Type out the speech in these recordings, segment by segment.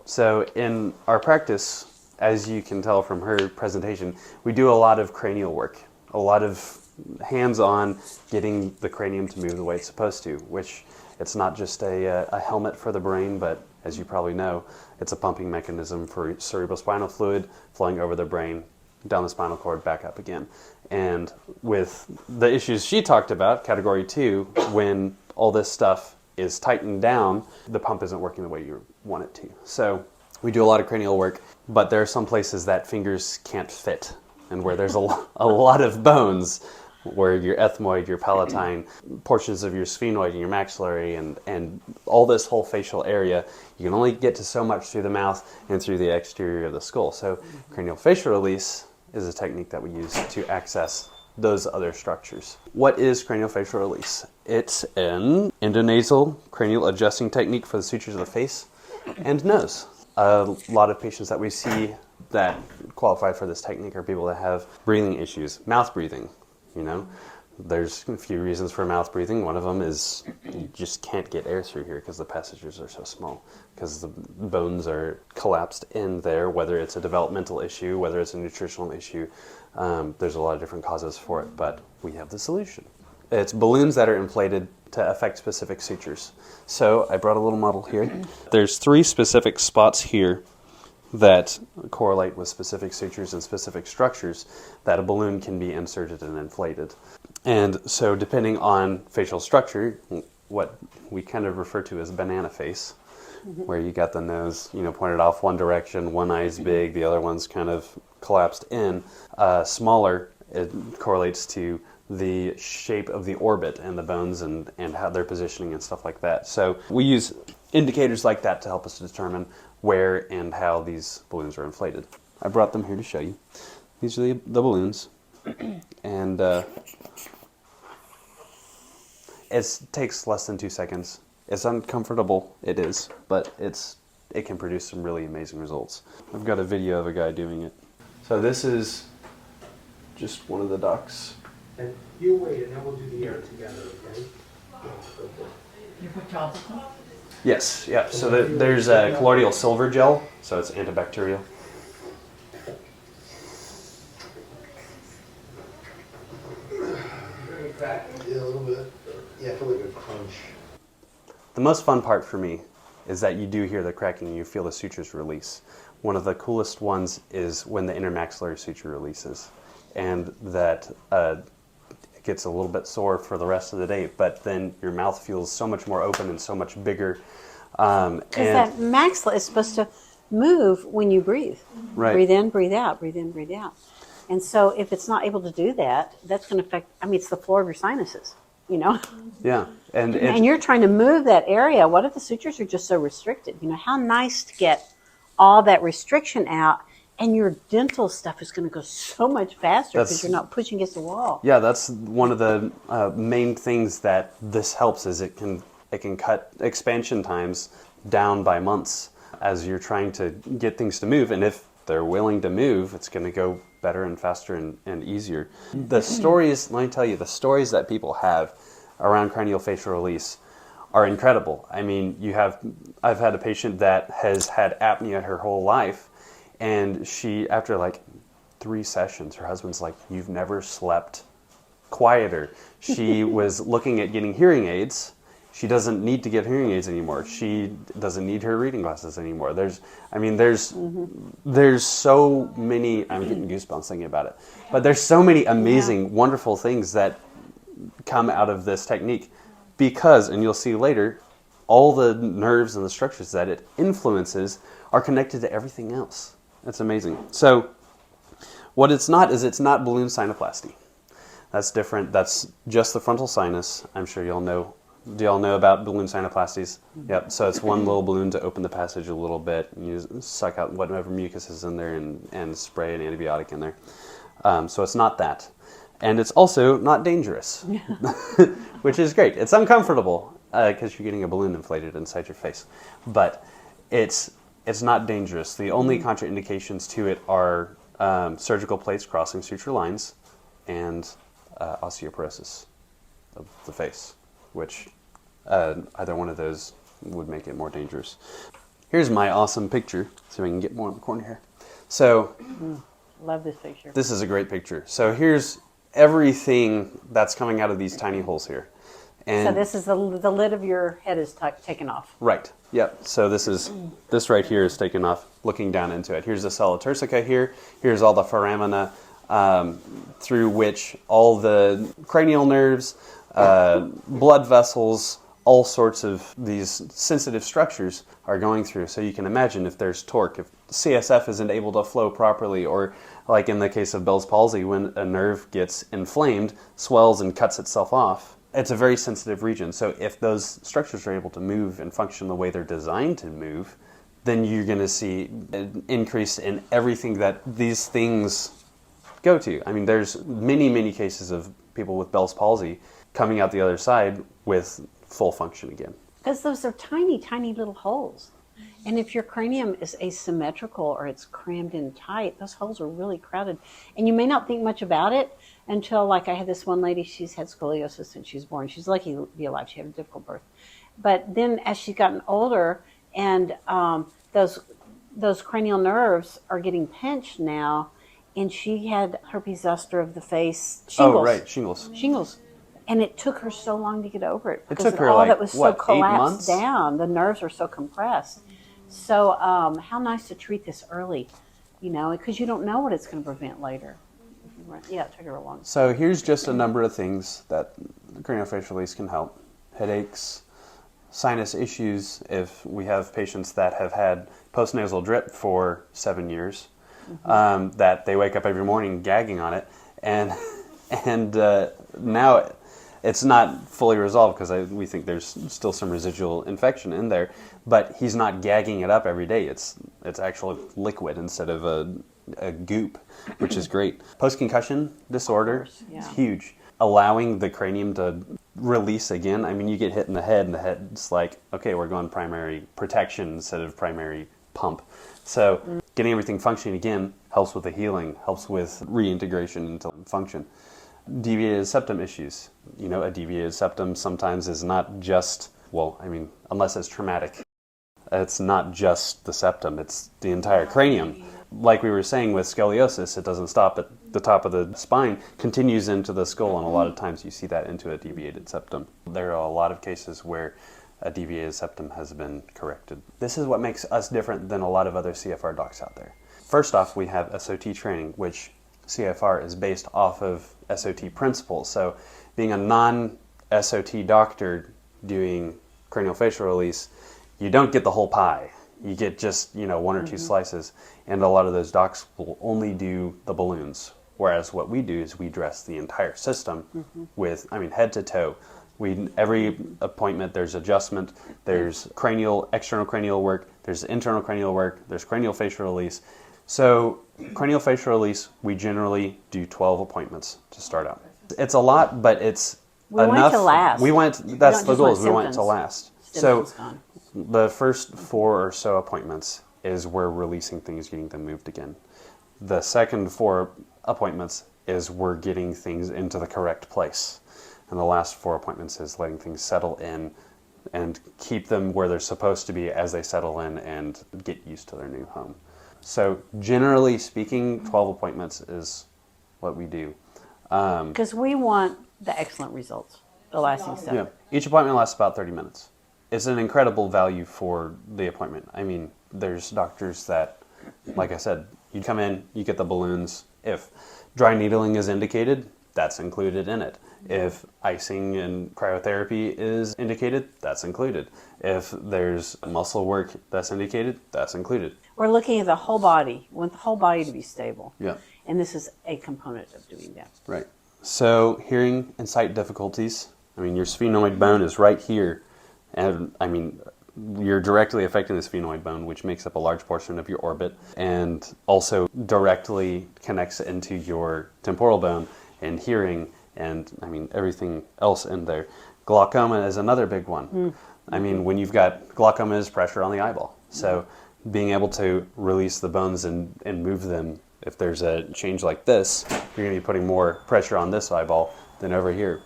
So in our practice, as you can tell from her presentation, we do a lot of cranial work, a lot of hands-on getting the cranium to move the way it's supposed to, which it's not just a helmet for the brain, but as you probably know, it's a pumping mechanism for cerebrospinal fluid flowing over the brain, down the spinal cord, back up again. And with the issues she talked about, category 2, when all this stuff is tightened down, the pump isn't working the way you want it to. So we do a lot of cranial work, but there are some places that fingers can't fit, and where there's a lot of bones, where your ethmoid, your palatine, portions of your sphenoid and your maxillary, and all this whole facial area, you can only get to so much through the mouth and through the exterior of the skull. So cranial facial release is a technique that we use to access those other structures. What is cranial facial release? It's an endonasal cranial adjusting technique for the sutures of the face and nose. A lot of patients that we see that qualify for this technique are people that have breathing issues, mouth breathing. You know, there's a few reasons for mouth breathing. One of them is you just can't get air through here because the passages are so small, because the bones are collapsed in there, whether it's a developmental issue, whether it's a nutritional issue. There's a lot of different causes for it, but we have the solution. It's balloons that are inflated to affect specific sutures. So I brought a little model here. There's 3 specific spots here that correlate with specific sutures and specific structures that a balloon can be inserted and inflated. And so depending on facial structure, what we kind of refer to as banana face, where you got the nose, pointed off one direction, one eye's big, the other one's kind of collapsed in. Smaller, it correlates to the shape of the orbit and the bones and how they're positioning and stuff like that. So we use indicators like that to help us determine where and how these balloons are inflated. I brought them here to show you. These are the balloons. And it takes less than 2 seconds. It's uncomfortable, it is, but it can produce some really amazing results. I've got a video of a guy doing it. So this is just one of the ducts. And you wait, and then we'll do the air together, okay? You put topical? Yes, yeah. So there's a colloidal silver gel, so it's antibacterial. Yeah, a little bit. Yeah, I feel like a crunch. The most fun part for me is that you do hear the cracking and you feel the sutures release. One of the coolest ones is when the intermaxillary suture releases, and that it gets a little bit sore for the rest of the day, but then your mouth feels so much more open and so much bigger. Because that maxilla is supposed to move when you breathe. Right. Breathe in, breathe out, breathe in, breathe out. And so if it's not able to do that, that's going to affect, it's the floor of your sinuses, Yeah. And you're trying to move that area. What if the sutures are just so restricted? How nice to get all that restriction out, and your dental stuff is going to go so much faster because you're not pushing against the wall. Yeah, that's one of the main things that this helps is it can cut expansion times down by months as you're trying to get things to move. And if they're willing to move, it's going to go better and faster and easier. The stories, let me tell you, the stories that people have around cranial facial release are incredible. I've had a patient that has had apnea her whole life, and she, after like 3 sessions, her husband's like, "You've never slept quieter." She was looking at getting hearing aids. She doesn't need to get hearing aids anymore. She doesn't need her reading glasses anymore. There's so many, I'm getting goosebumps thinking about it, but there's so many amazing, wonderful things that come out of this technique because, and you'll see later, all the nerves and the structures that it influences are connected to everything else. It's amazing. So what it's not is it's not balloon sinuplasty. That's different. That's just the frontal sinus. I'm sure you'll know. Do y'all know about balloon sinuplasties? Yep. So it's one little balloon to open the passage a little bit. And you suck out whatever mucus is in there and spray an antibiotic in there. So it's not that. And it's also not dangerous, which is great. It's uncomfortable because you're getting a balloon inflated inside your face. But it's not dangerous. The only contraindications to it are surgical plates crossing suture lines and osteoporosis of the face, which either one of those would make it more dangerous. Here's my awesome picture. See if I can get more in the corner here. So Love this picture. this is a great picture. So here's everything that's coming out of these tiny holes here. And So this is the lid of your head is taken off. right. Yep. So this right here is taken off, looking down into it. Here's the sella turcica here. Here's all the foramina through which all the cranial nerves, blood vessels, all sorts of these sensitive structures are going through. So you can imagine if there's torque, if CSF isn't able to flow properly, or like in the case of Bell's palsy, when a nerve gets inflamed, swells and cuts itself off, it's a very sensitive region. So if those structures are able to move and function the way they're designed to move, then you're going to see an increase in everything that these things go to. I mean, there's many, many cases of people with Bell's palsy coming out the other side with full function again. Because those are tiny, tiny little holes. And if your cranium is asymmetrical or it's crammed in tight, those holes are really crowded. And you may not think much about it until, like I had this one lady, she's had scoliosis since she was born. She's lucky to be alive. She had a difficult birth. But then as she's gotten older and those cranial nerves are getting pinched now, and she had herpes zoster of the face, shingles. Oh, right, shingles. Shingles. And it took her so long to get over it. It Because took her all like, that was what, so 8 collapsed months? down. The nerves were so compressed. So how nice to treat this early, because you don't know what it's going to prevent later. Yeah, it took her a long time. So here's just a number of things that cranial facial release can help. Headaches, sinus issues, if we have patients that have had postnasal drip for 7 years, that they wake up every morning gagging on it, and now it's not fully resolved because we think there's still some residual infection in there, but he's not gagging it up every day. It's actually liquid instead of a goop, which is great. Post-concussion disorder is huge. Allowing the cranium to release again. I mean, you get hit in the head, and the head's like, okay, we're going primary protection instead of primary pump. So getting everything functioning again helps with the healing, helps with reintegration into function. Deviated septum issues. A deviated septum sometimes is not just, unless it's traumatic, it's not just the septum, it's the entire cranium. Like we were saying with scoliosis, it doesn't stop at the top of the spine, continues into the skull, and a lot of times you see that into a deviated septum. There are a lot of cases where a deviated septum has been corrected. This is what makes us different than a lot of other CFR docs out there. First off, we have SOT training, which CFR is based off of SOT principles. So being a non-SOT doctor doing cranial facial release, you don't get the whole pie. You get just, one or two slices. And a lot of those docs will only do the balloons. Whereas what we do is we dress the entire system with, head to toe. Every appointment, there's adjustment, there's external cranial work, there's internal cranial work, there's cranial facial release. So cranial facial release, we generally do 12 appointments to start out. It's a lot, but it's enough. We want to last. That's the goal, is we want it to last. So gone. the first 4 or so appointments is we're releasing things, getting them moved again. The second 4 appointments is we're getting things into the correct place. And the last 4 appointments is letting things settle in and keep them where they're supposed to be as they settle in and get used to their new home. So generally speaking, 12 appointments is what we do. Because we want the excellent results, the lasting stuff. Yeah. Each appointment lasts about 30 minutes. It's an incredible value for the appointment. There's doctors that, like I said, you come in, you get the balloons. If dry needling is indicated, that's included in it. If icing and cryotherapy is indicated, that's included. If there's muscle work that's indicated, that's included. We're looking at the whole body. We want the whole body to be stable. Yeah. And this is a component of doing that. Right. So hearing and sight difficulties, your sphenoid bone is right here. And you're directly affecting the sphenoid bone, which makes up a large portion of your orbit, and also directly connects into your temporal bone and hearing, and everything else in there. Glaucoma is another big one. When you've got glaucoma, is pressure on the eyeball. So being able to release the bones and move them, if there's a change like this, you're going to be putting more pressure on this eyeball than over here.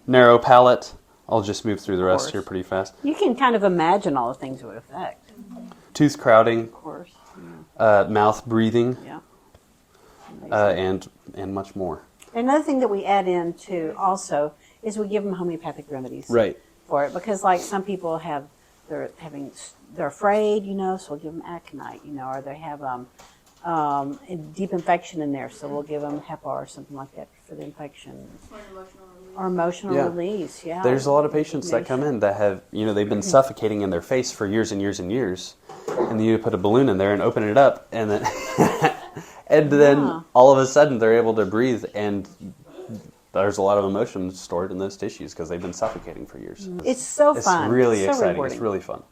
Narrow palate. I'll just move through the rest here pretty fast. You can kind of imagine all the things it would affect. tooth crowding, Of course. Yeah. mouth breathing, Yeah. Amazing. and much more. Another thing that we add in too also is we give them homeopathic remedies Right. for it, because like some people they're afraid, so we'll give them aconite, or they have a deep infection in there, so we'll give them HEPA or something like that for the infection. Or emotional Yeah. release, yeah. There's a lot of patients that come in that have, they've been suffocating in their face for years and years and years, and then you put a balloon in there and open it up, and then and then all of a sudden they're able to breathe, and there's a lot of emotion stored in those tissues because they've been suffocating for years. It's so fun. It's really so exciting. rewarding. It's really fun.